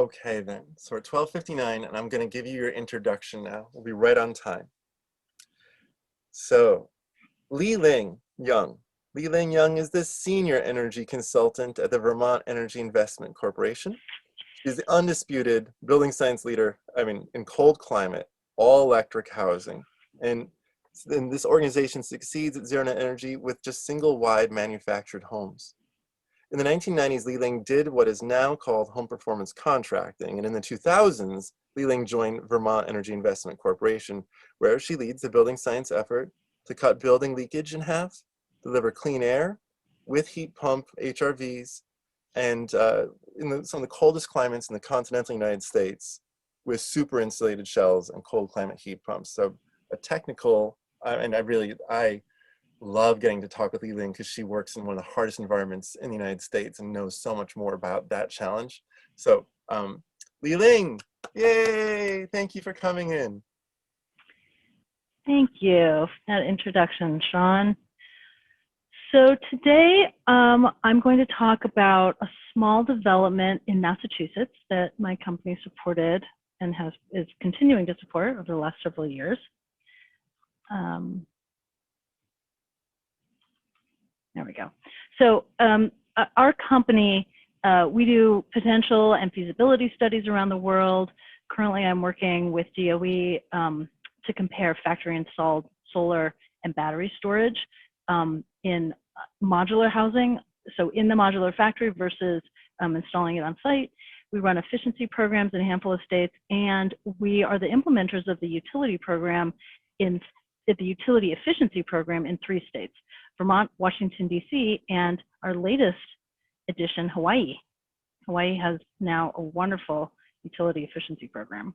Okay then, so we're 12:59 and I'm going to give you your introduction now. We'll be right on time. So, Ling Young. Ling Young is the senior energy consultant at the Vermont Energy Investment Corporation. She's the undisputed building science leader, in cold climate, all electric housing. And this organization succeeds at zero net energy with just single wide manufactured homes. In the 1990s, Ling did what is now called home performance contracting, and in the 2000s, Ling joined Vermont Energy Investment Corporation, where she leads the building science effort to cut building leakage in half, deliver clean air with heat pump HRVs, and some of the coldest climates in the continental United States with super insulated shells and cold climate heat pumps. So a technical, and I love getting to talk with Ling because she works in one of the hardest environments in the United States and knows so much more about that challenge. So Ling, yay! Thank you for coming in. Thank you for that introduction, Sean. So today I'm going to talk about a small development in Massachusetts that my company supported and is continuing to support over the last several years. There we go. So our company, we do potential and feasibility studies around the world. Currently, I'm working with DOE to compare factory installed solar and battery storage in modular housing. So in the modular factory versus installing it on site. We run efficiency programs in a handful of states, and we are the implementers of the utility program the utility efficiency program in 3 states: Vermont, Washington, D.C., and our latest addition, Hawaii. Hawaii has now a wonderful utility efficiency program.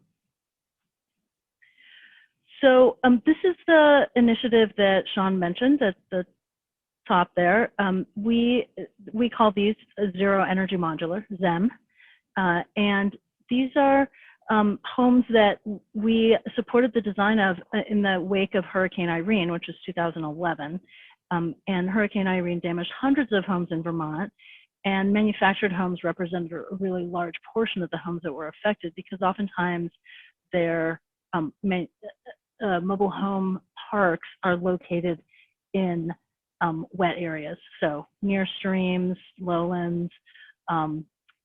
So this is the initiative that Sean mentioned at the top there. We call these Zero Energy Modular, ZEM, and these are homes that we supported the design of in the wake of Hurricane Irene, which was 2011. And Hurricane Irene damaged hundreds of homes in Vermont, and manufactured homes represented a really large portion of the homes that were affected because oftentimes their mobile home parks are located in wet areas, so near streams, lowlands,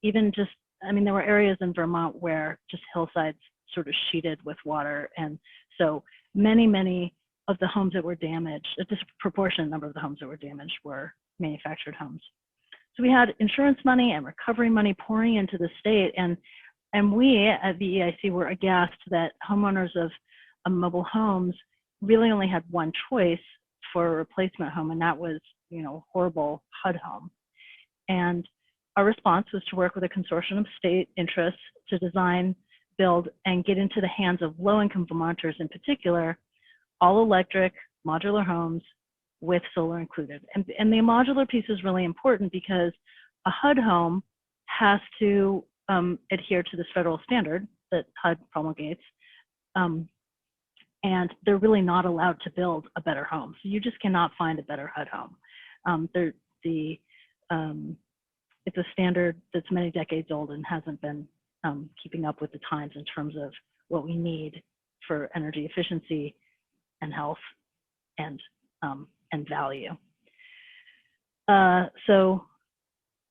even just, there were areas in Vermont where just hillsides sort of sheeted with water, and so many of the homes that were damaged, a disproportionate number of the homes that were damaged were manufactured homes. So we had insurance money and recovery money pouring into the state, and we at the EIC were aghast that homeowners of mobile homes really only had one choice for a replacement home, and that was, horrible HUD home. And our response was to work with a consortium of state interests to design, build, and get into the hands of low-income Vermonters in particular, all-electric modular homes with solar included. And the modular piece is really important because a HUD home has to adhere to this federal standard that HUD promulgates, and they're really not allowed to build a better home. So you just cannot find a better HUD home. It's a standard that's many decades old and hasn't been keeping up with the times in terms of what we need for energy efficiency and health and value. So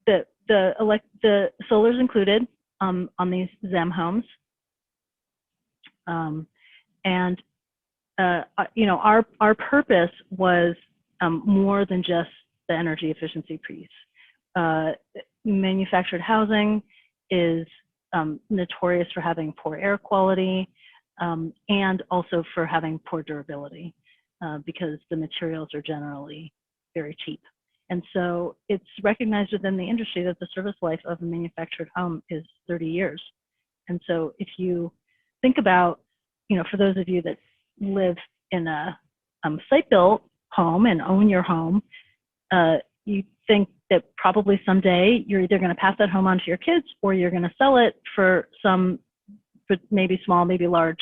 the solar's included on these ZEM homes, and our purpose was more than just the energy efficiency piece. Manufactured housing is notorious for having poor air quality and also for having poor durability because the materials are generally very cheap. And so it's recognized within the industry that the service life of a manufactured home is 30 years. And so if you think about, for those of you that live in a site-built home and own your home, you think that probably someday you're either going to pass that home on to your kids or you're going to sell it for some maybe small, maybe large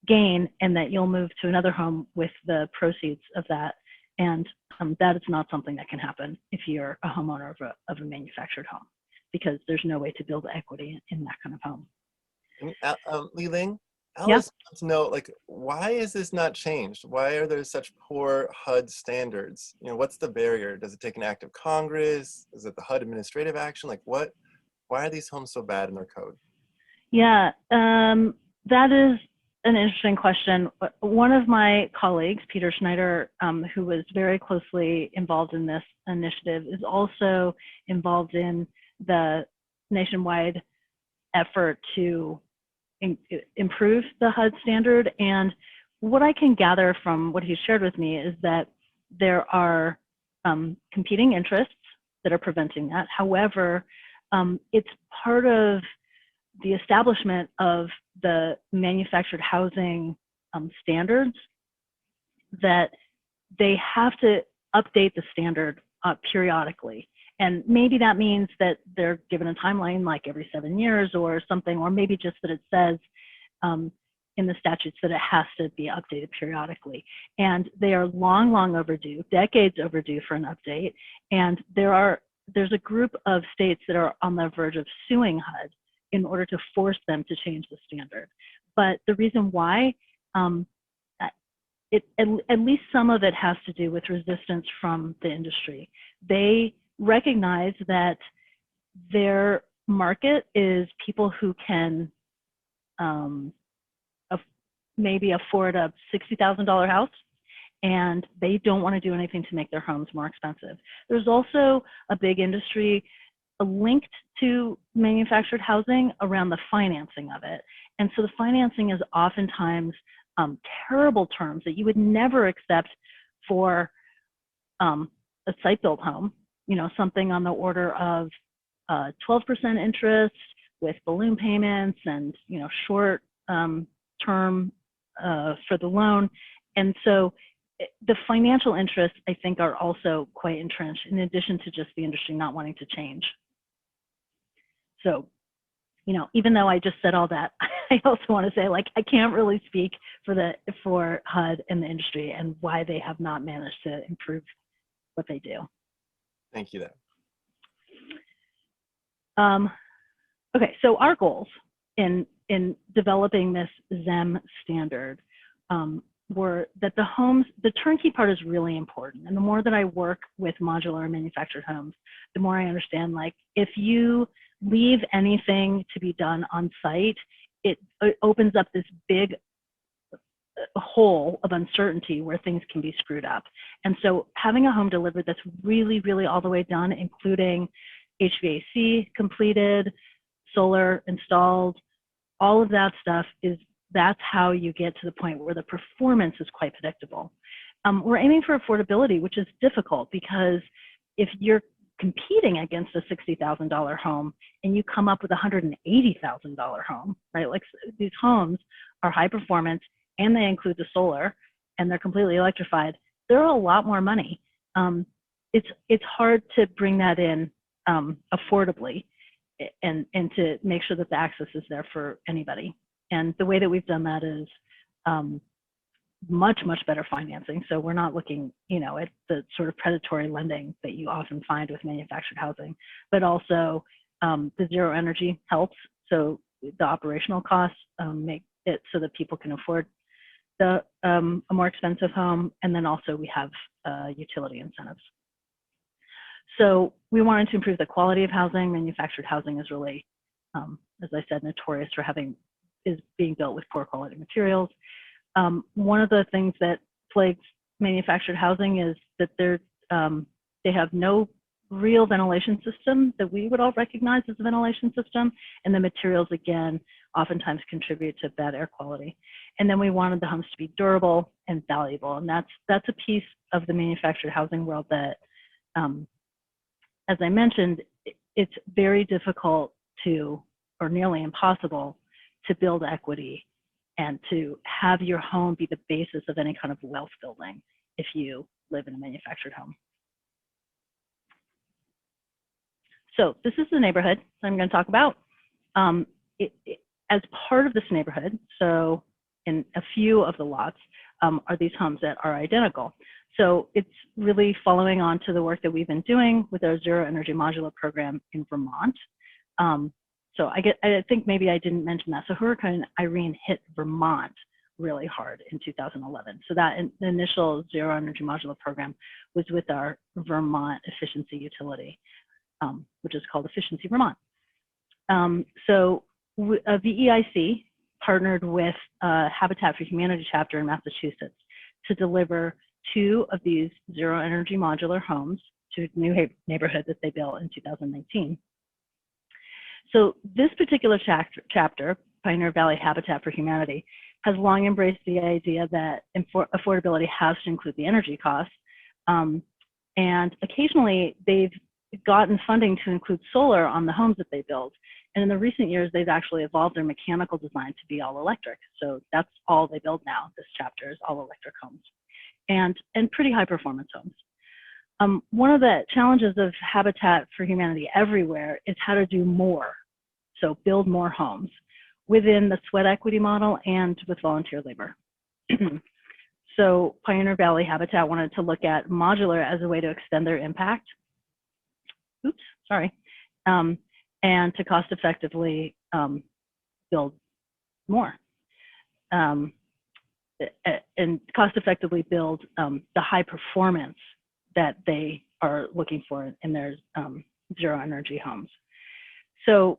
gain, and that you'll move to another home with the proceeds of that. And that is not something that can happen if you're a homeowner of a manufactured home. because there's no way to build equity in that kind of home. Ling, Yeah. Alice wants to know, like, why is this not changed? Why are there such poor HUD standards? You know, what's the barrier? Does it take an act of Congress? Is it the HUD administrative action? Like, why are these homes so bad in their code? Yeah, that is an interesting question. One of my colleagues, Peter Schneider, who was very closely involved in this initiative, is also involved in the nationwide effort to improve the HUD standard. And what I can gather from what he shared with me is that there are competing interests that are preventing that. However, it's part of the establishment of the manufactured housing standards that they have to update the standard periodically. And maybe that means that they're given a timeline like every 7 years or something, or maybe just that it says in the statutes that it has to be updated periodically. And they are long, long overdue, decades overdue for an update. And there's a group of states that are on the verge of suing HUD in order to force them to change the standard. But the reason why, at least some of it has to do with resistance from the industry. They recognize that their market is people who can maybe afford a $60,000 house, and they don't want to do anything to make their homes more expensive. There's also a big industry linked to manufactured housing around the financing of it. And so the financing is oftentimes terrible terms that you would never accept for a site-built home, you know, something on the order of 12% interest with balloon payments and, you know, short term for the loan. And so the financial interests, I think, are also quite entrenched, in addition to just the industry not wanting to change. So, you know, even though I just said all that, I also want to say, like, I can't really speak for HUD and the industry and why they have not managed to improve what they do. Thank you, then. Okay, so our goals in developing this ZEM standard were that the turnkey part is really important. And the more that I work with modular and manufactured homes, the more I understand, like, if you leave anything to be done on site, it opens up this big hole of uncertainty where things can be screwed up. And so having a home delivered that's really, really all the way done, including HVAC completed, solar installed, all of that stuff, that's how you get to the point where the performance is quite predictable. We're aiming for affordability, which is difficult because if you're competing against a $60,000 home and you come up with a $180,000 home, right? Like, these homes are high performance and they include the solar and they're completely electrified. They're a lot more money. It's hard to bring that in affordably and to make sure that the access is there for anybody. And the way that we've done that is much, much better financing. So we're not looking, you know, at the sort of predatory lending that you often find with manufactured housing, but also the zero energy helps. So the operational costs make it so that people can afford a more expensive home. And then also we have utility incentives. So we wanted to improve the quality of housing. Manufactured housing is really, as I said, notorious for being built with poor quality materials. One of the things that plagues manufactured housing is that they have no real ventilation system that we would all recognize as a ventilation system, and the materials, again, oftentimes contribute to bad air quality. And then we wanted the homes to be durable and valuable, and that's a piece of the manufactured housing world that, as I mentioned, it's very difficult to, or nearly impossible, to build equity and to have your home be the basis of any kind of wealth building if you live in a manufactured home. So this is the neighborhood I'm going to talk about. As part of this neighborhood, so in a few of the lots, are these homes that are identical. So it's really following on to the work that we've been doing with our Zero Energy Modular program in Vermont. So I think maybe I didn't mention that. So Hurricane Irene hit Vermont really hard in 2011. So that the initial zero energy modular program was with our Vermont efficiency utility, which is called Efficiency Vermont. So VEIC partnered with Habitat for Humanity chapter in Massachusetts to deliver 2 of these zero energy modular homes to a new neighborhood that they built in 2019. So this particular chapter, Pioneer Valley Habitat for Humanity, has long embraced the idea that affordability has to include the energy costs. And occasionally they've gotten funding to include solar on the homes that they build. And in the recent years, they've actually evolved their mechanical design to be all electric. So that's all they build now. This chapter is all electric homes and pretty high performance homes. One of the challenges of Habitat for Humanity everywhere is how to do more. So build more homes within the sweat equity model and with volunteer labor. So Pioneer Valley Habitat wanted to look at modular as a way to extend their impact. Oops, sorry. And to cost effectively build more. And cost effectively build the high performance that they are looking for in their zero energy homes. So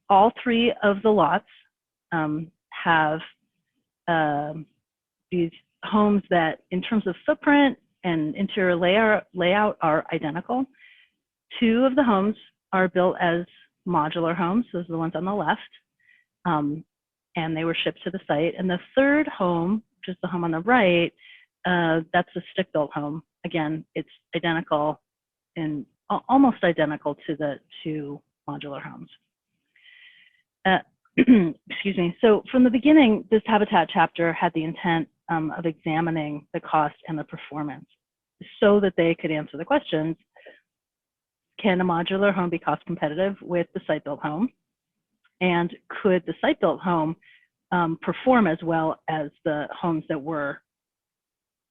all 3 of the lots have these homes that in terms of footprint and interior layout are identical. 2 of the homes are built as modular homes. Those are the ones on the left. And they were shipped to the site. And the 3rd home, which is the home on the right, that's a stick-built home. Again, it's identical and almost identical to the 2 modular homes. Excuse me. So from the beginning, this Habitat chapter had the intent of examining the cost and the performance so that they could answer the questions: can a modular home be cost competitive with the site-built home? And could the site-built home perform as well as the homes that were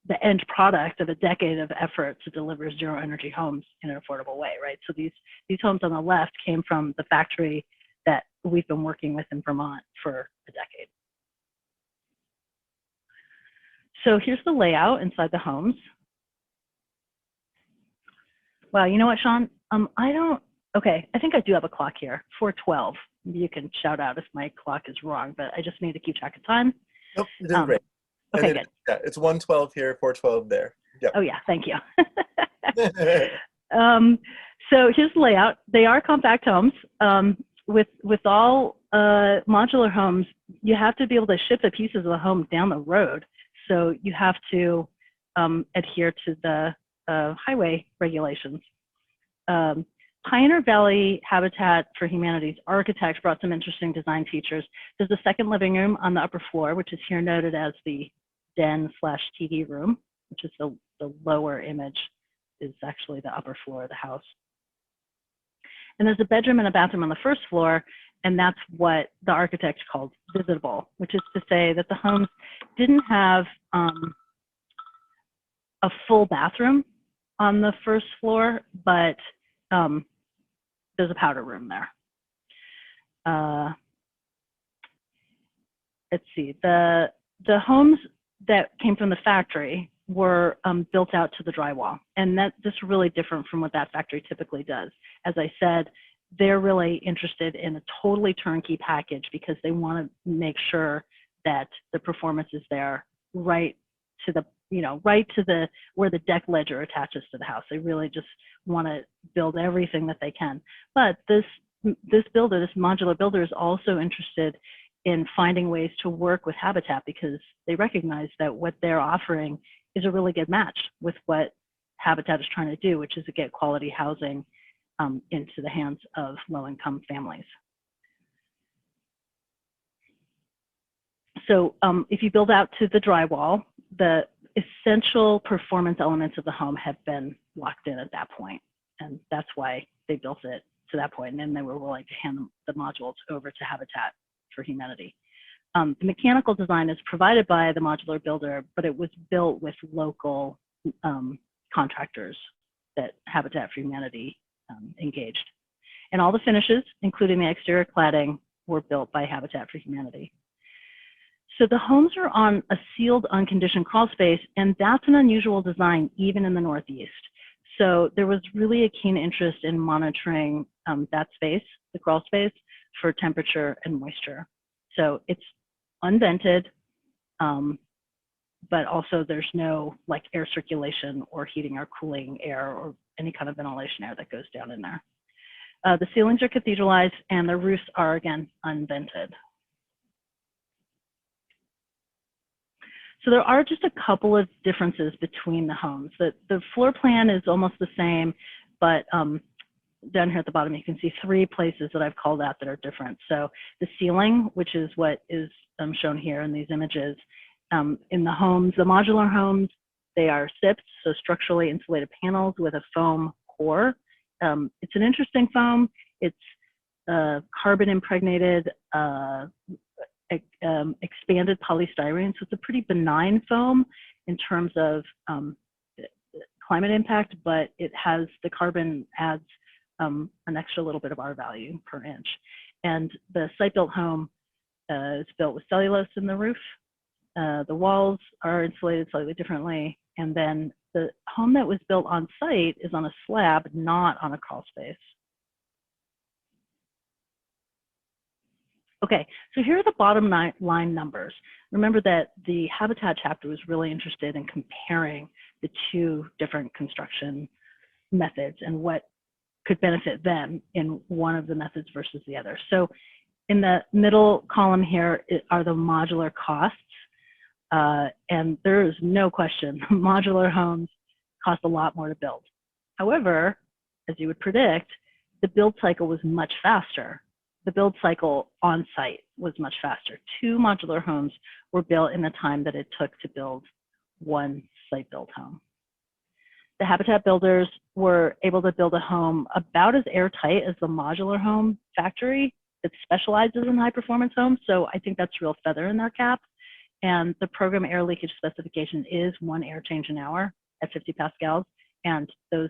the end product of a decade of effort to deliver zero energy homes in an affordable way, right? So these homes on the left came from the factory that we've been working with in Vermont for a decade. So here's the layout inside the homes. Wow, you know what, Sean? Okay, I think I do have a clock here, 4:12. You can shout out if my clock is wrong, but I just need to keep track of time. Nope, you're doing great. Okay, good. Yeah, it's 1:12 here, 4:12 there. Yep. Oh yeah, thank you. So here's the layout. They are compact homes. With all modular homes, you have to be able to ship the pieces of the home down the road. So you have to adhere to the highway regulations. Pioneer Valley Habitat for Humanity's architects brought some interesting design features. There's a second living room on the upper floor, which is here noted as the den/TV room, which is the lower image is actually the upper floor of the house. And there's a bedroom and a bathroom on the first floor, and that's what the architect called visitable, which is to say that the homes didn't have a full bathroom on the first floor, but there's a powder room there. Let's see, the homes that came from the factory were built out to the drywall, and that's really different from what that factory typically does. As I said, they're really interested in a totally turnkey package because they want to make sure that the performance is there right to the where the deck ledger attaches to the house. They really just want to build everything that they can. But this modular builder is also interested in finding ways to work with Habitat because they recognize that what they're offering is a really good match with what Habitat is trying to do, which is to get quality housing into the hands of low-income families. So if you build out to the drywall, the essential performance elements of the home have been locked in at that point, and that's why they built it to that point, and then they were willing to hand the modules over to Habitat for Humanity. The mechanical design is provided by the modular builder, but it was built with local contractors that Habitat for Humanity engaged. And all the finishes, including the exterior cladding, were built by Habitat for Humanity. So the homes are on a sealed, unconditioned crawl space, and that's an unusual design even in the Northeast. So there was really a keen interest in monitoring that space, the crawl space, for temperature and moisture. So it's unvented, but also there's no like air circulation or heating or cooling air or any kind of ventilation air that goes down in there. The ceilings are cathedralized and the roofs are, again, unvented. So there are just a couple of differences between the homes. The floor plan is almost the same, but down here at the bottom, you can see 3 places that I've called out that are different. So the ceiling, which is what is shown here in these images, in the homes, the modular homes, they are SIPs, so structurally insulated panels with a foam core. It's an interesting foam. It's carbon impregnated, expanded polystyrene, so it's a pretty benign foam in terms of climate impact, but it has, the carbon adds an extra little bit of R value per inch. And the site-built home is built with cellulose in the roof. The walls are insulated slightly differently, and then the home that was built on site is on a slab, not on a crawl space. Okay, so here are the bottom line numbers. Remember that the Habitat chapter was really interested in comparing the 2 different construction methods and what could benefit them in one of the methods versus the other. So in the middle column here are the modular costs. And there is no question, modular homes cost a lot more to build. However, as you would predict, the build cycle was much faster. The build cycle on site was much faster. 2 modular homes were built in the time that it took to build 1 site-built home. The Habitat builders were able to build a home about as airtight as the modular home factory that specializes in high-performance homes. So I think that's a real feather in their cap. And the program air leakage specification is 1 air change an hour at 50 pascals. And the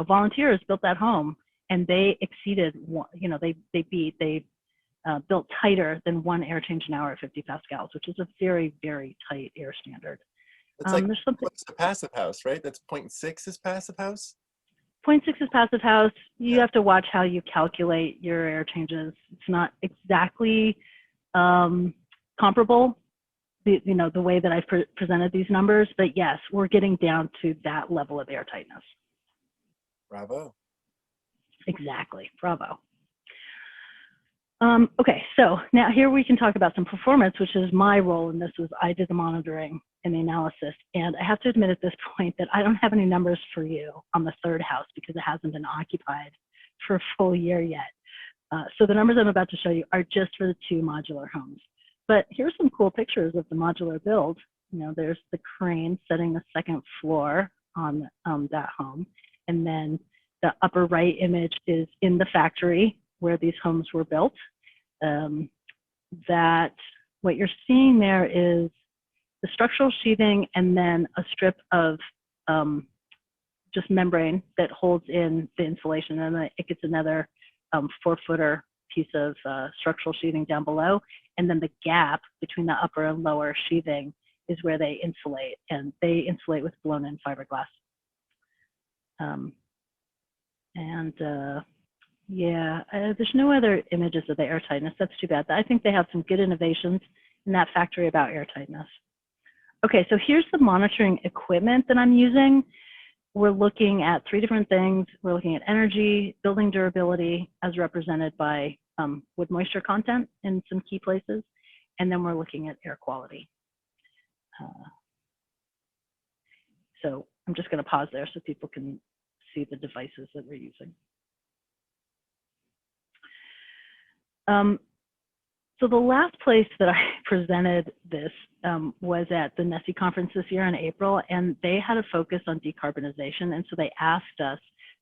volunteers built that home, and they exceeded, they built tighter than 1 air change an hour at 50 pascals, which is a very, very tight air standard. It's like there's something. What's the passive house, right? That's 0.6 is passive house. 0.6 is passive house. You have to watch how you calculate your air changes. It's not exactly comparable, the way that I've presented these numbers, but yes, we're getting down to that level of air tightness. Bravo. Exactly, bravo. Okay, so now here we can talk about some performance, which is my role in this. I did the monitoring and the analysis, and I have to admit at this point that I don't have any numbers for you on the 3rd house because it hasn't been occupied for a full year yet. So the numbers I'm about to show you are just for the 2 modular homes. But here's some cool pictures of the modular build. There's the crane setting the 2nd floor on that home, and then the upper right image is in the factory where these homes were built. That what you're seeing there is the structural sheathing and then a strip of just membrane that holds in the insulation, and then it gets another 4-footer piece of structural sheathing down below, and then the gap between the upper and lower sheathing is where they insulate, and they insulate with blown-in fiberglass. There's no other images of the air tightness. That's too bad. I think they have some good innovations in that factory about air tightness. Okay, so here's the monitoring equipment that I'm using. We're looking at 3 different things. We're looking at energy, building durability, as represented by wood moisture content in some key places, and then we're looking at air quality. So I'm just going to pause there so people can see the devices that we're using. So the last place that I presented this was at the NESI conference this year in April, and they had a focus on decarbonization, and so they asked us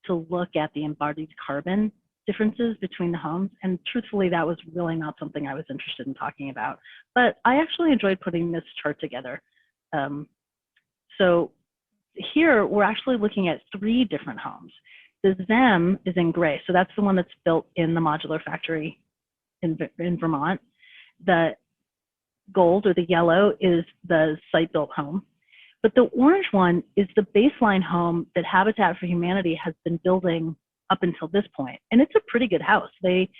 to look at the embodied carbon differences between the homes, and truthfully that was really not something I was interested in talking about, but I actually enjoyed putting this chart together. So here we're actually looking at 3 different homes. The ZEM is in gray, so that's the one that's built in the modular factory in Vermont. The gold or the yellow is the site-built home. But the orange one is the baseline home that Habitat for Humanity has been building up until this point. And it's a pretty good house. They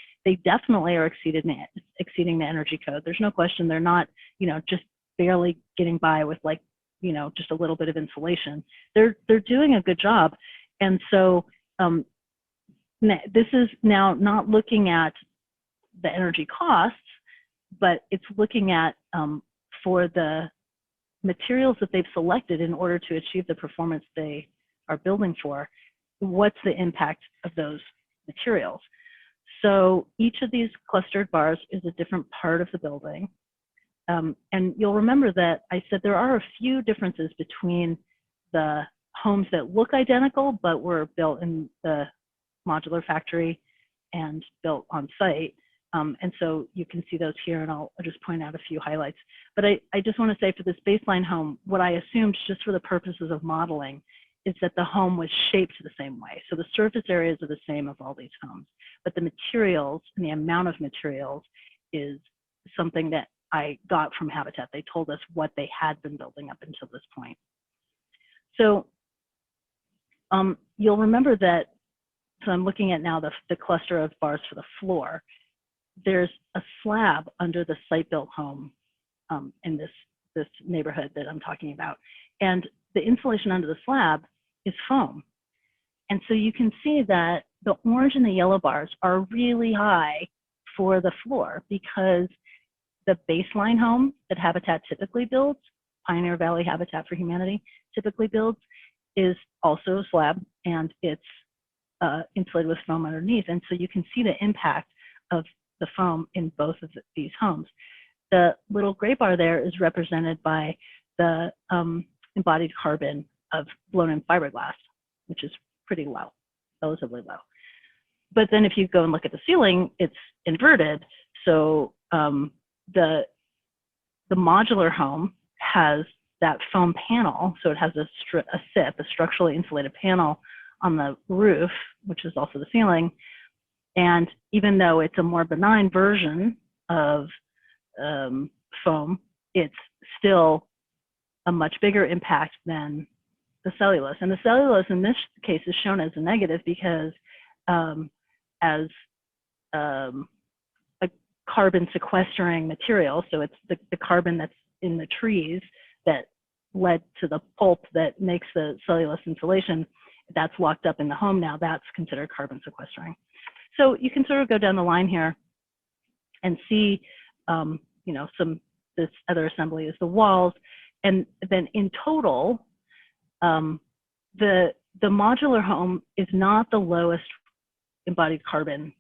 definitely are exceeding the energy code. There's no question they're not, just barely getting by with like, just a little bit of insulation. They're doing a good job. And so this is now not looking at the energy costs, but it's looking at for the materials that they've selected in order to achieve the performance they are building for, what's the impact of those materials. So each of these clustered bars is a different part of the building. And you'll remember that I said there are a few differences between the homes that look identical but were built in the modular factory and built on site. And so you can see those here, and I'll just point out a few highlights. But I just want to say for this baseline home, what I assumed just for the purposes of modeling is that the home was shaped the same way. So the surface areas are the same of all these homes, but the materials and the amount of materials is something that I got from Habitat. They told us what they had been building up until this point. So you'll remember that, so I'm looking at now the cluster of bars for the floor. There's a slab under the site-built home in this neighborhood that I'm talking about. And the insulation under the slab is foam. And so you can see that the orange and the yellow bars are really high for the floor because the baseline home that Habitat typically builds, Pioneer Valley Habitat for Humanity typically builds, is also a slab, and it's insulated with foam underneath. And so you can see the impact of the foam in both of these homes. The little gray bar there is represented by the embodied carbon of blown-in fiberglass, which is pretty low, relatively low. But then if you go and look at the ceiling, it's inverted. So the modular home has that foam panel, so it has a SIP, a structurally insulated panel on the roof, which is also the ceiling. And even though it's a more benign version of foam, it's still a much bigger impact than the cellulose. And the cellulose in this case is shown as a negative because as a carbon sequestering material, so it's the carbon that's in the trees that led to the pulp that makes the cellulose insulation, that's locked up in the home now, that's considered carbon sequestering. So you can sort of go down the line here and see, this other assembly is the walls. And then in total, the modular home is not the lowest embodied carbon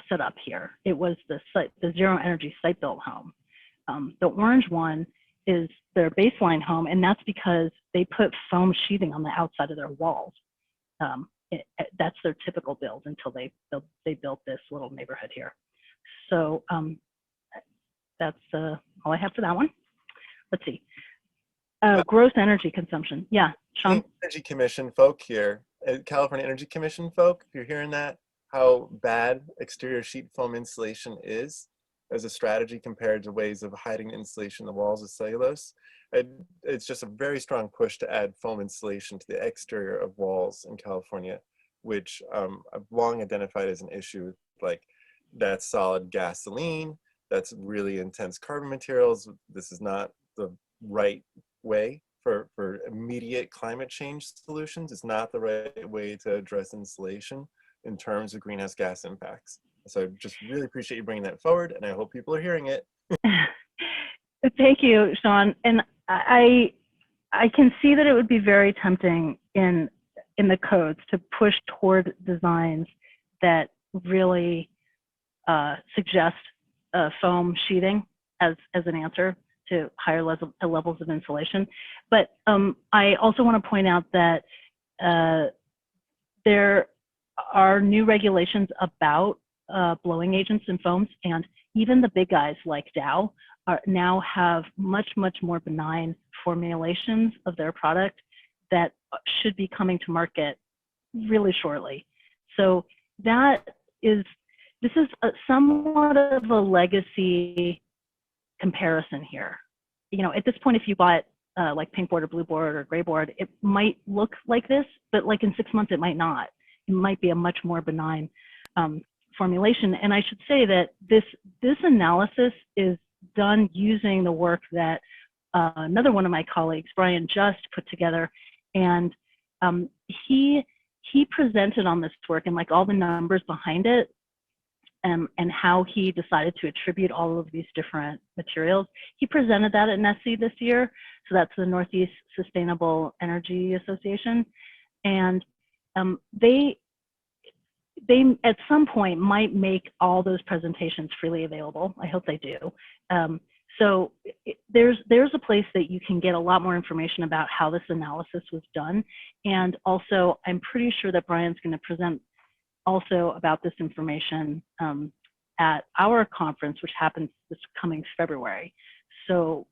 setup here. It was the zero energy site-built home. The orange one is their baseline home, and that's because they put foam sheathing on the outside of their walls. That's their typical build until they built this little neighborhood here. So that's all I have for that one. Let's see. Gross energy consumption. Yeah, Sean. Energy Commission folk here, California Energy Commission folk, if you're hearing that, how bad exterior sheet foam insulation is as a strategy compared to ways of hiding insulation in the walls of cellulose. It's just a very strong push to add foam insulation to the exterior of walls in California, which I've long identified as an issue. Like, that's solid gasoline, that's really intense carbon materials. This is not the right way for immediate climate change solutions. It's not the right way to address insulation in terms of greenhouse gas impacts. So I just really appreciate you bringing that forward, and I hope people are hearing it. Thank you, Sean. And I can see that it would be very tempting in the codes to push toward designs that really suggest foam sheathing as an answer to higher levels of insulation. But I also want to point out that there are new regulations about blowing agents and foams, and even the big guys like Dow now have much more benign formulations of their product that should be coming to market really shortly. So this is somewhat of a legacy comparison here. You know, at this point, if you bought like pink board or blue board or gray board, it might look like this, but like in 6 months, it might not. It might be a much more benign formulation. And I should say that this analysis is done using the work that another one of my colleagues, Brian, just put together. And he presented on this work and like all the numbers behind it, and how he decided to attribute all of these different materials. He presented that at NESI this year. So that's the Northeast Sustainable Energy Association. And they at some point might make all those presentations freely available. I hope they do. So there's a place that you can get a lot more information about how this analysis was done. And also, I'm pretty sure that Brian's going to present also about this information at our conference, which happens this coming February. So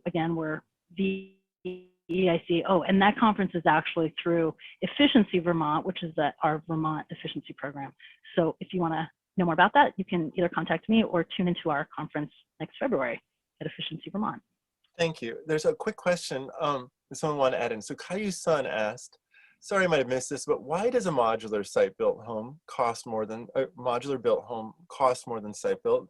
again, we're VEIC. Oh, and that conference is actually through Efficiency Vermont, which is our Vermont efficiency program. So if you want to know more about that, you can either contact me or tune into our conference next February at Efficiency Vermont. Thank you. There's a quick question someone wanted to add in. So Caillou's son asked, sorry, I might have missed this, but why does a modular site-built home cost more than a modular built home cost more than site-built?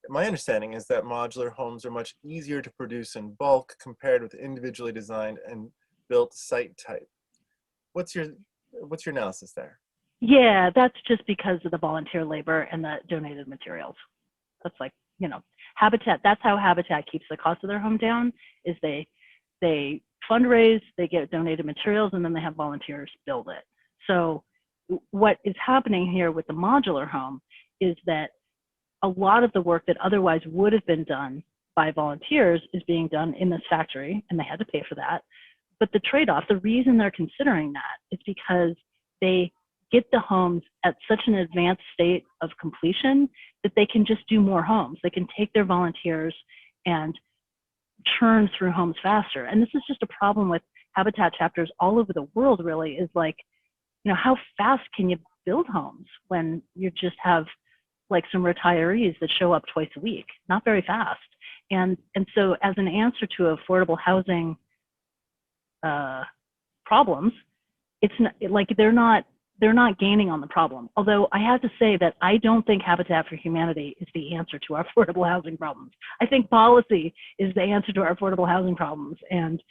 My understanding is that modular homes are much easier to produce in bulk compared with individually designed and built site type. What's your analysis there? Yeah, that's just because of the volunteer labor and the donated materials. That's like, you know, Habitat, that's how Habitat keeps the cost of their home down, is they fundraise, they get donated materials, and then they have volunteers build it. So what is happening here with the modular home is that a lot of the work that otherwise would have been done by volunteers is being done in this factory, and they had to pay for that. But the trade-off, the reason they're considering that is because they get the homes at such an advanced state of completion that they can just do more homes. They can take their volunteers and churn through homes faster. And this is just a problem with Habitat chapters all over the world, really, is like, you know, how fast can you build homes when you just have like some retirees that show up twice a week? Not very fast. And so as an answer to affordable housing problems, it's not, like they're not gaining on the problem. Although I have to say that I don't think Habitat for Humanity is the answer to our affordable housing problems. I think policy is the answer to our affordable housing problems. And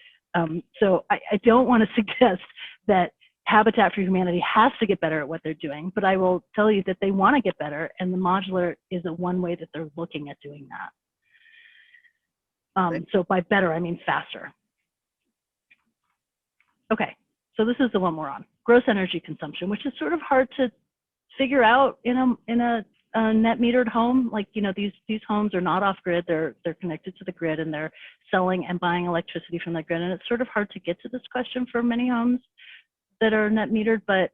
so I don't want to suggest that Habitat for Humanity has to get better at what they're doing, but I will tell you that they want to get better, and the modular is one way that they're looking at doing that. So by better, I mean faster. Okay, so this is the one we're on. Gross energy consumption, which is sort of hard to figure out in a net metered home. Like, you know, these homes are not off grid, they're connected to the grid, and they're selling and buying electricity from the grid. And it's sort of hard to get to this question for many homes that are net metered, but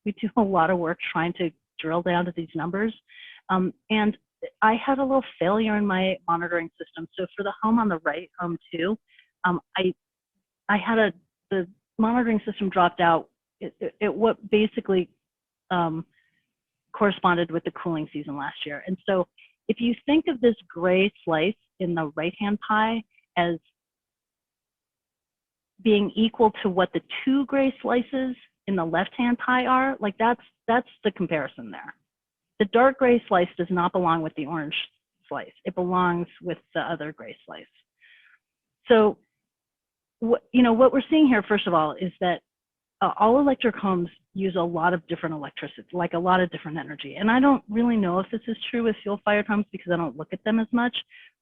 we do a lot of work trying to drill down to these numbers. And I had a little failure in my monitoring system. So for the home on the right, home 2, I had the monitoring system dropped out. It what basically corresponded with the cooling season last year. And so if you think of this gray slice in the right-hand pie as being equal to what the 2 gray slices in the left-hand pie are, like that's the comparison there. The dark gray slice does not belong with the orange slice. It belongs with the other gray slice. So, what we're seeing here, first of all, is that all electric homes use a lot of different electricity, like a lot of different energy. And I don't really know if this is true with fuel-fired homes because I don't look at them as much,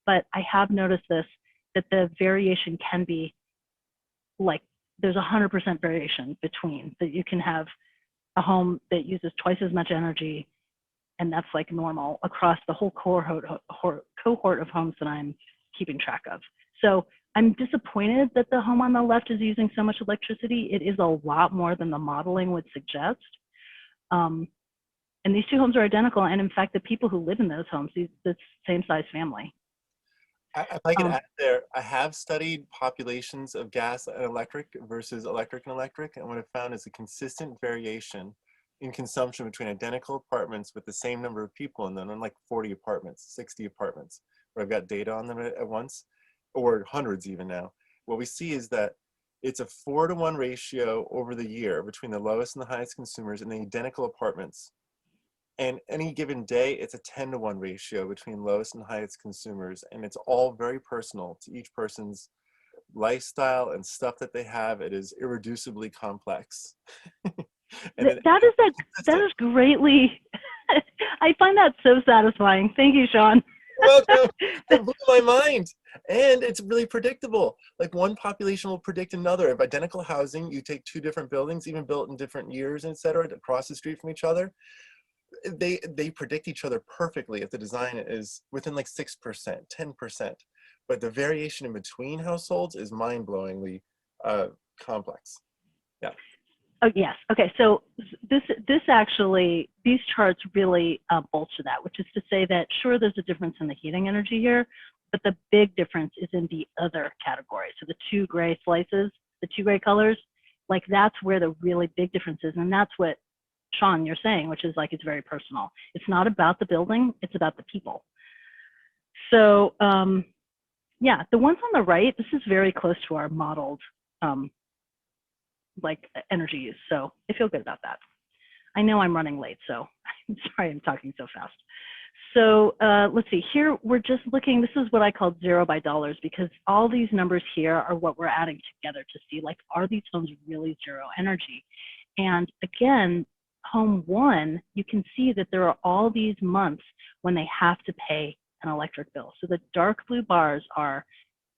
but I have noticed this, that the variation can be like, there's 100% variation between, that you can have a home that uses twice as much energy, and that's like normal across the whole cohort of homes that I'm keeping track of. So I'm disappointed that the home on the left is using so much electricity. It is a lot more than the modeling would suggest. And these 2 homes are identical. And in fact, the people who live in those homes, the same size family. If I could Um, add there, I have studied populations of gas and electric versus electric and electric, and what I found is a consistent variation in consumption between identical apartments with the same number of people in them, and like 40 apartments, 60 apartments, where I've got data on them at once, or hundreds even now. What we see is that it's a 4-to-1 ratio over the year between the lowest and the highest consumers in the identical apartments. And any given day, it's a 10-to-1 ratio between lowest and highest consumers. And it's all very personal to each person's lifestyle and stuff that they have. It is irreducibly complex. And that is greatly, I find that so satisfying. Thank you, Sean. welcome. It blew my mind. And it's really predictable. Like one population will predict another. If identical housing, you take two different buildings, even built in different years, et cetera, across the street from each other, they predict each other perfectly if the design is within like 6%, 10%. But the variation in between households is mind-blowingly complex. Yeah. Oh, yes. Okay. So this actually, these charts really bolster that, which is to say that sure, there's a difference in the heating energy here, but the big difference is in the other category. So the two gray slices, the two gray colors, like that's where the really big difference is. And that's what Sean, you're saying, which is like, it's very personal. It's not about the building, it's about the people. So yeah, the ones on the right, this is very close to our modeled like energy use. So I feel good about that. I know I'm running late, so I'm sorry I'm talking so fast. So let's see, here we're just looking, this is what I call zero by dollars, because all these numbers here are what we're adding together to see, like, are these homes really zero energy? And again, home one, you can see that there are all these months when they have to pay an electric bill. So the dark blue bars are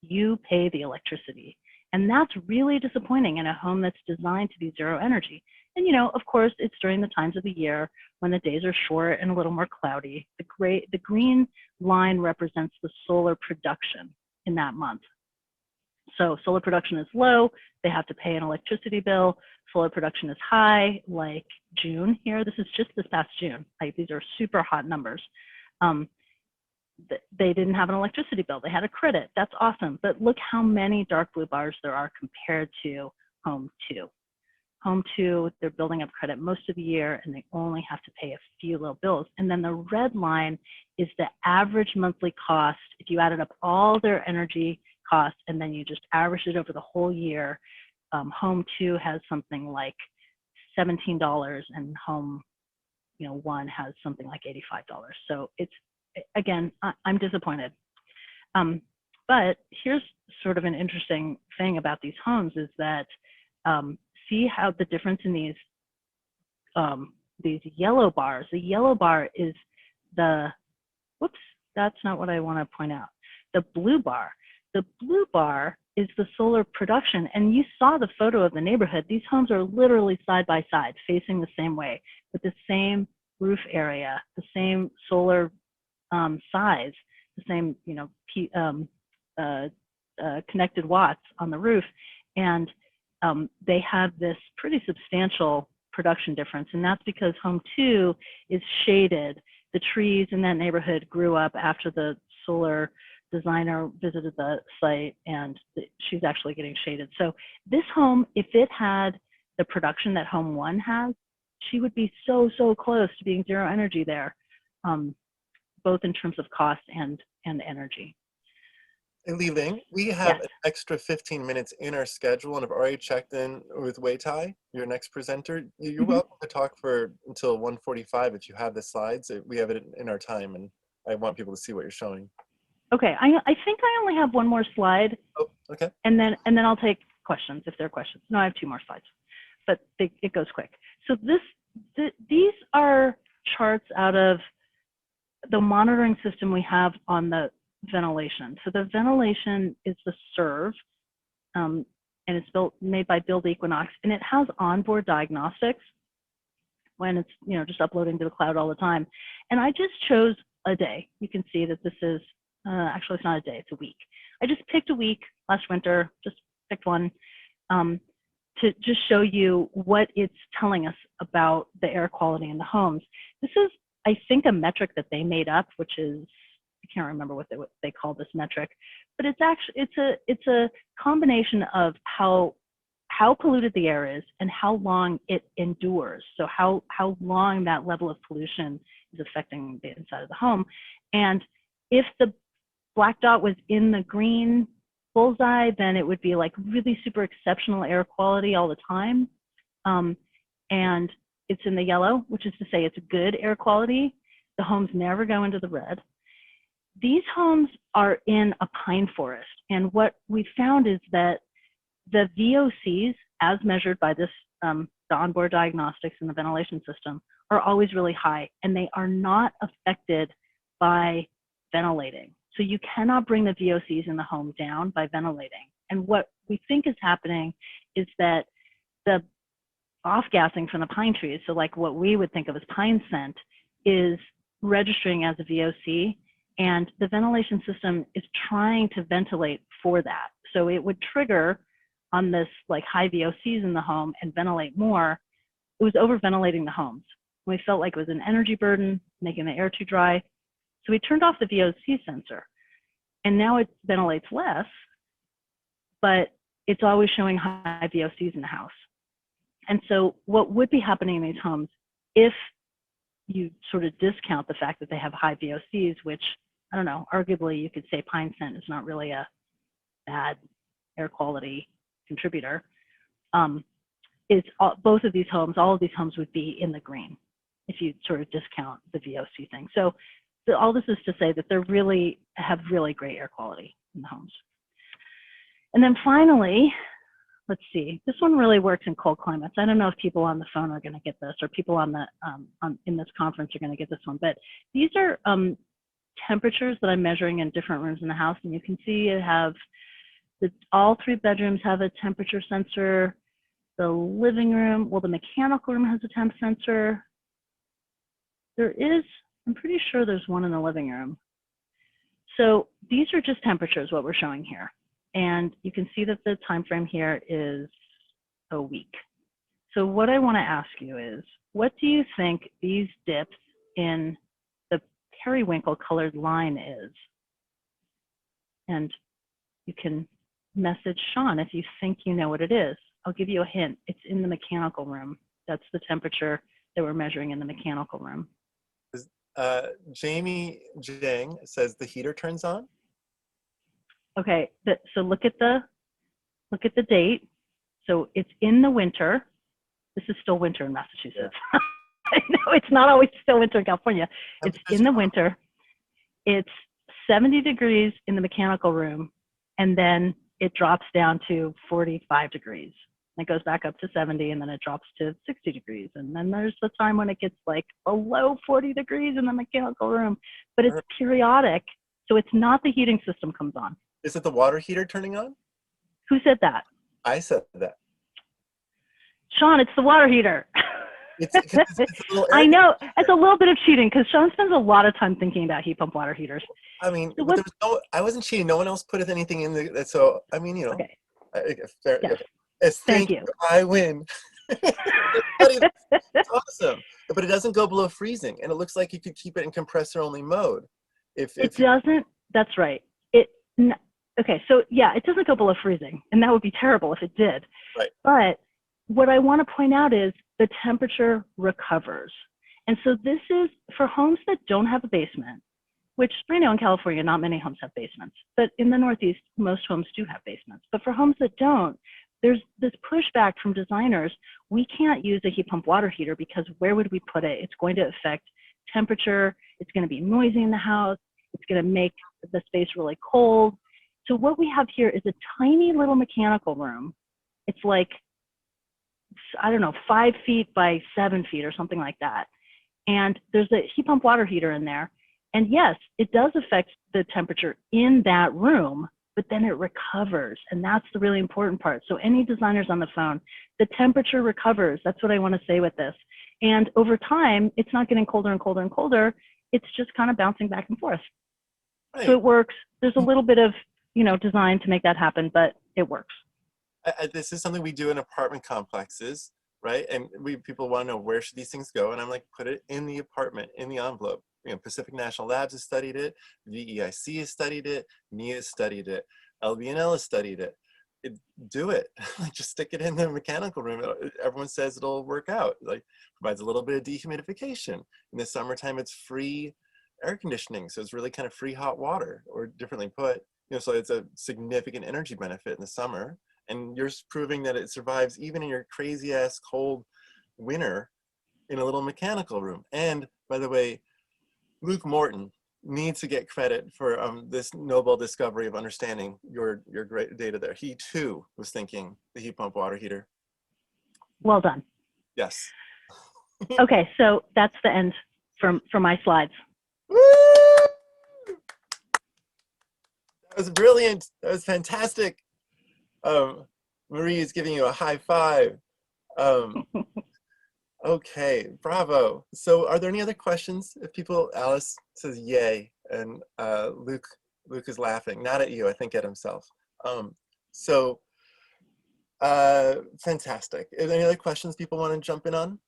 you pay the electricity. And that's really disappointing in a home that's designed to be zero energy. And, you know, of course, it's during the times of the year when the days are short and a little more cloudy. The green line represents the solar production in that month. So solar production is low, they have to pay an electricity bill. Solar production is high, like June here. This is just this past June. Like, these are super hot numbers. They didn't have an electricity bill. They had a credit. That's awesome. But look how many dark blue bars there are compared to home two. Home two, they're building up credit most of the year and they only have to pay a few little bills. And then the red line is the average monthly cost. If you added up all their energy costs and then you just average it over the whole year, home two has something like $17 and home, you know, one has something like $85. So it's, again, I'm disappointed. But here's sort of an interesting thing about these homes is that see how the difference in these yellow bars. The yellow bar is the, whoops, that's not what I want to point out. The blue bar. The blue bar is the solar production. And you saw the photo of the neighborhood. These homes are literally side by side, facing the same way, with the same roof area, the same solar size, the same, you know, connected watts on the roof. And they have this pretty substantial production difference. And that's because home two is shaded. The trees in that neighborhood grew up after the solar designer visited the site, and she's actually getting shaded. So this home, if it had the production that home one has, she would be so close to being zero energy there, both in terms of cost and energy. Hey, Ling, we have an extra 15 minutes in our schedule and have already checked in with Wei Tai, your next presenter. You're welcome to talk for until 1:45 if you have the slides. We have it in our time, and I want people to see what you're showing. Okay, I think I only have one more slide. Oh, okay. And then I'll take questions if there are questions. No, I have 2 more slides, but it goes quick. So these are charts out of the monitoring system we have on the ventilation. So the ventilation is the serve, and it's made by Build Equinox, and it has onboard diagnostics when it's, you know, just uploading to the cloud all the time. And I just chose a day. You can see that this is actually, it's not a day, it's a week. I just picked a week last winter, just picked one to just show you what it's telling us about the air quality in the homes. This is, I think, a metric that they made up, which is can't remember what they call this metric, but it's actually, it's a combination of how polluted the air is and how long it endures. So how long that level of pollution is affecting the inside of the home. And if the black dot was in the green bullseye, then it would be like really super exceptional air quality all the time. And it's in the yellow, which is to say it's good air quality. The homes never go into the red. These homes are in a pine forest. And what we found is that the VOCs, as measured by this, the onboard diagnostics and the ventilation system, are always really high, and they are not affected by ventilating. So you cannot bring the VOCs in the home down by ventilating. And what we think is happening is that the off-gassing from the pine trees, so like what we would think of as pine scent, is registering as a VOC, and the ventilation system is trying to ventilate for that. So it would trigger on this like high VOCs in the home and ventilate more. It was over-ventilating the homes. We felt like it was an energy burden, making the air too dry. So we turned off the VOC sensor, and now it ventilates less, but it's always showing high VOCs in the house. And so what would be happening in these homes if you sort of discount the fact that they have high VOCs, which, I don't know, arguably you could say pine scent is not really a bad air quality contributor, is both of these homes, all of these homes would be in the green if you sort of discount the VOC thing. So all this is to say that they really have really great air quality in the homes. And then finally, let's see, this one really works in cold climates. I don't know if people on the phone are going to get this, or people on the in this conference are going to get this one, but these are temperatures that I'm measuring in different rooms in the house, and you can see it have all 3 bedrooms have a temperature sensor. The living room, well, the mechanical room has a temp sensor. There is, I'm pretty sure there's one in the living room. So these are just temperatures, what we're showing here. And you can see that the time frame here is a week. So what I want to ask you is, what do you think these dips in the periwinkle colored line is? And you can message Sean if you think you know what it is. I'll give you a hint. It's in the mechanical room. That's the temperature that we're measuring in the mechanical room. Jamie Jang says the heater turns on. Okay, so look at the date. So it's in the winter. This is still winter in Massachusetts. Yeah. I know it's not always still winter in California. It's in the winter. It's 70 degrees in the mechanical room, and then it drops down to 45 degrees. And it goes back up to 70, and then it drops to 60 degrees. And then there's the time when it gets like below 40 degrees in the mechanical room, but it's periodic. So it's not the heating system comes on. Is it the water heater turning on? Who said that? I said that. Sean, it's the water heater. It's a little I know. It's a little bit of cheating because Sean spends a lot of time thinking about heat pump water heaters. I mean, So but there was I wasn't cheating. No one else put anything in the, so, I mean, you know. Okay. Yes. Thank you. I win. It's awesome. But it doesn't go below freezing, and it looks like you could keep it in compressor-only mode. If it doesn't, that's right. Okay, so yeah, it doesn't go below freezing, and that would be terrible if it did. Right. But what I want to point out is the temperature recovers. And so this is for homes that don't have a basement, which right now in California, not many homes have basements, but in the Northeast, most homes do have basements. But for homes that don't, there's this pushback from designers. We can't use a heat pump water heater because where would we put it? It's going to affect temperature. It's going to be noisy in the house. It's going to make the space really cold. So what we have here is a tiny little mechanical room. It's like, I don't know, 5 feet by 7 feet or something like that. And there's a heat pump water heater in there. And yes, it does affect the temperature in that room, but then it recovers. And that's the really important part. So any designers on the phone, the temperature recovers. That's what I want to say with this. And over time, it's not getting colder and colder and colder. It's just kind of bouncing back and forth. Right. So it works. There's a little bit of, design to make that happen, but it works. This is something we do in apartment complexes, right? And people want to know, where should these things go? And I'm like, put it in the apartment, in the envelope. Pacific National Labs has studied it, VEIC has studied it, NIA has studied it, LBNL has studied it. Do it. Like, just stick it in the mechanical room. Everyone says it'll work out. Like, provides a little bit of dehumidification. In the summertime, it's free air conditioning, so it's really kind of free hot water, or differently put, so it's a significant energy benefit in the summer. And you're proving that it survives even in your crazy ass cold winter in a little mechanical room. And by the way, Luke Morton needs to get credit for this noble discovery of understanding your great data there. He too was thinking the heat pump water heater. Well done. Yes. Okay, so that's the end for my slides. Woo! That was brilliant. That was fantastic. Marie is giving you a high five. Okay, bravo. So are there any other questions? If people, Alice says yay, and Luke is laughing, not at you, I think at himself. Fantastic. Are there any other questions people want to jump in on?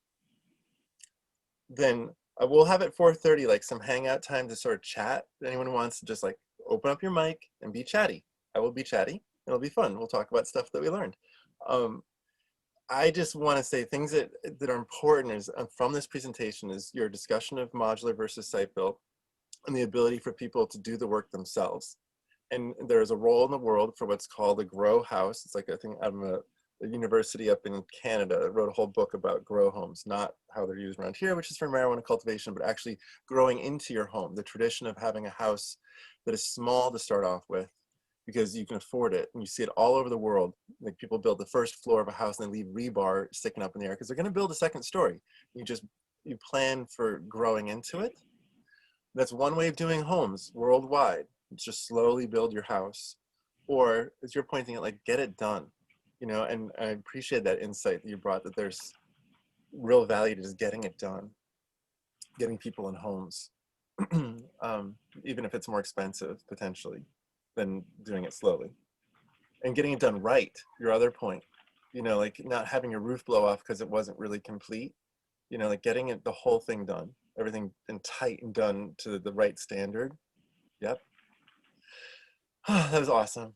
Then we'll have at 4:30 like some hangout time to sort of chat. If anyone wants to just like open up your mic and be chatty. I will be chatty. It'll be fun. We'll talk about stuff that we learned. I just want to say things that are important is from this presentation is your discussion of modular versus site-built, and the ability for people to do the work themselves. And there is a role in the world for what's called a grow house. It's like, I think I'm a university up in Canada that wrote a whole book about grow homes, not how they're used around here, which is for marijuana cultivation, but actually growing into your home. The tradition of having a house that is small to start off with, because you can afford it, and you see it all over the world. Like, people build the first floor of a house and they leave rebar sticking up in the air because they're going to build a second story. You plan for growing into it. That's one way of doing homes worldwide. It's just slowly build your house, or as you're pointing at, like, get it done. And I appreciate that insight that you brought, that there's real value to just getting it done, getting people in homes, even if it's more expensive potentially than doing it slowly, and getting it done right. Your other point, like not having your roof blow off because it wasn't really complete, like getting the whole thing done, everything and tight and done to the right standard. Yep. That was awesome.